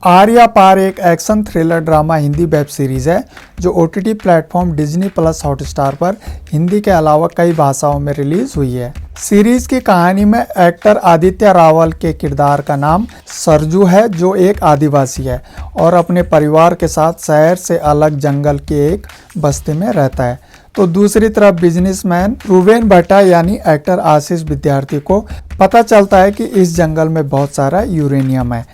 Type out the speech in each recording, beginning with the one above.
आर्या पार एक action thriller drama Hindi web series है जो OTT platform Disney plus Hotstar पर हिंदी के अलावा कई भाषाओं में रिलीज हुई है। सीरीज की कहानी में एक्टर आदित्य रावल के किरदार का नाम सरजू है, जो एक आदिवासी है और अपने परिवार के साथ शहर से अलग जंगल के एक बस्ती में रहता है। तो दूसरी तरफ बिजनेसमैन रूबेन भट्टा यानी एक्टर आशीष विद्यार्थी को पता चलता है कि इस जंगल में बहुत सारा यूरेनियम है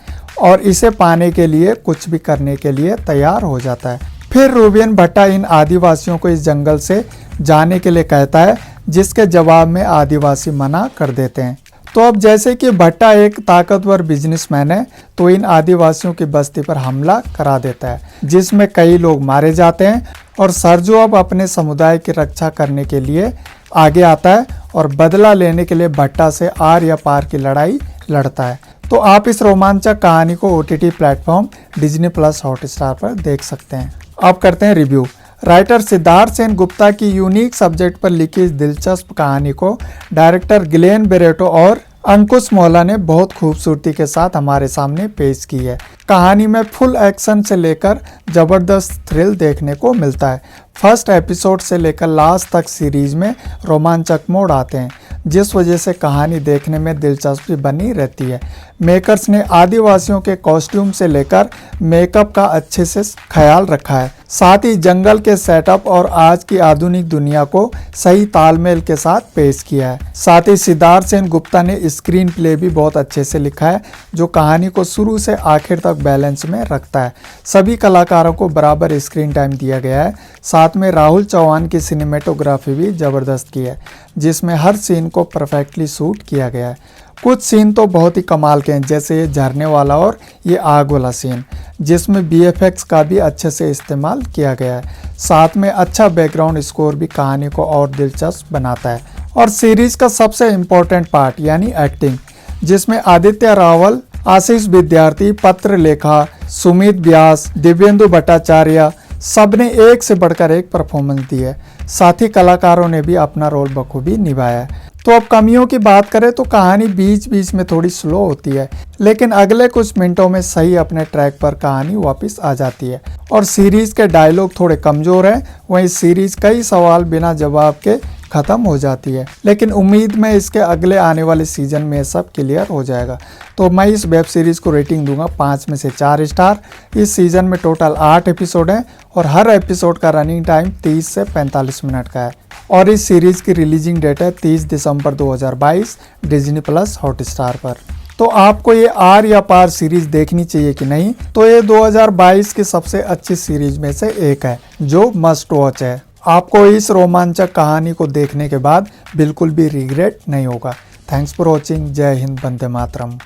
और इसे पाने के लिए कुछ भी करने के लिए तैयार हो जाता है। फिर रूबेन भट्टा इन आदिवासियों को इस जंगल से जाने के लिए कहता है, जिसके जवाब में आदिवासी मना कर देते हैं। तो अब जैसे कि भट्टा एक ताकतवर बिजनेसमैन है, तो इन आदिवासियों की बस्ती पर हमला करा देता है, जिसमें कई लोग मारे जाते हैं और सरजू अब अपने समुदाय की रक्षा करने के लिए आगे आता है और बदला लेने के लिए भट्टा से आर या पार की लड़ाई लड़ता है। तो आप इस रोमांचक कहानी को OTT platform Disney plus Hotstar पर देख सकते हैं। अब करते हैं रिव्यू। राइटर सिद्धार्थ सेन गुप्ता की यूनिक सब्जेक्ट पर लिखी इस दिलचस्प कहानी को डायरेक्टर गिलेन बेरेटो और अंकुश मोहला ने बहुत खूबसूरती के साथ हमारे सामने पेश की है। कहानी में फुल एक्शन से लेकर जबरदस्त थ्रिल देखने को मिलता है। फर्स्ट एपिसोड से लेकर लास्ट तक सीरीज में रोमांचक मोड़ आते हैं, जिस वजह से कहानी देखने में दिलचस्पी बनी रहती है। मेकर्स ने आदिवासियों के कॉस्ट्यूम से लेकर मेकअप का अच्छे से ख्याल रखा है, साथ ही जंगल के सेटअप और आज की आधुनिक दुनिया को सही तालमेल के साथ पेश किया है। साथ ही सिद्धार्थ सेन गुप्ता ने स्क्रीन प्ले भी बहुत अच्छे से लिखा है, जो कहानी को शुरू से आखिर तक बैलेंस में रखता है। सभी कलाकारों को बराबर स्क्रीन टाइम दिया गया है। साथ में राहुल चौहान की सिनेमेटोग्राफी भी जबरदस्त की है, जिसमें हर सीन को परफेक्टली शूट किया गया है। कुछ सीन तो बहुत ही कमाल के हैं, जैसे ये झरने वाला और ये आग वाला सीन, जिसमें VFX का भी अच्छे से इस्तेमाल किया गया है। साथ में अच्छा बैकग्राउंड स्कोर भी कहानी को और दिलचस्प बनाता है। और सीरीज का सबसे इम्पोर्टेंट पार्ट यानी एक्टिंग, जिसमें आदित्य रावल, आशीष विद्यार्थी, पत्र लेखा, सुमित व्यास, दिव्येंदु भट्टाचार्य, सबने एक से बढ़कर एक परफॉर्मेंस दी है। साथ ही कलाकारों ने भी अपना रोल बखूबी निभाया है। तो अब कमियों की बात करें तो कहानी बीच बीच में थोड़ी स्लो होती है, लेकिन अगले कुछ मिनटों में सही अपने ट्रैक पर कहानी वापस आ जाती है। और सीरीज के डायलॉग थोड़े कमजोर हैं, वहीं सीरीज कई सवाल बिना जवाब के खत्म हो जाती है, लेकिन उम्मीद में इसके अगले आने वाले सीजन में सब क्लियर हो जाएगा। तो मैं इस वेब सीरीज को रेटिंग दूंगा 5 में से 4 स्टार। इस सीजन में टोटल 8 एपिसोड हैं और हर एपिसोड का रनिंग टाइम 30 से 45 मिनट का है। और इस सीरीज की रिलीजिंग डेट है 30 दिसंबर 2022 डिज्नी प्लस हॉटस्टार पर। तो आपको ये आर या पार सीरीज देखनी चाहिए कि नहीं? तो ये 2022 की सबसे अच्छी सीरीज में से एक है, जो मस्ट वॉच है। आपको इस रोमांचक कहानी को देखने के बाद बिल्कुल भी रिग्रेट नहीं होगा। Thanks for watching. जय हिंद, वंदे मातरम।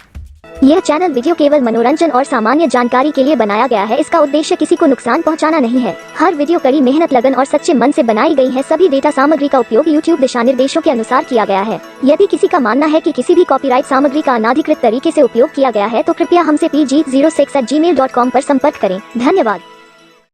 यह चैनल वीडियो केवल मनोरंजन और सामान्य जानकारी के लिए बनाया गया है। इसका उद्देश्य किसी को नुकसान पहुंचाना नहीं है। हर वीडियो कड़ी मेहनत, लगन और सच्चे मन से बनाई गई है। सभी डेटा सामग्री का उपयोग YouTube दिशा निर्देशों के अनुसार किया गया है। यदि किसी का मानना है कि किसी भी कॉपीराइट सामग्री का अनाधिकृत तरीके से उपयोग किया गया है, तो कृपया हमसे pg06@gmail.com पर संपर्क करें। धन्यवाद।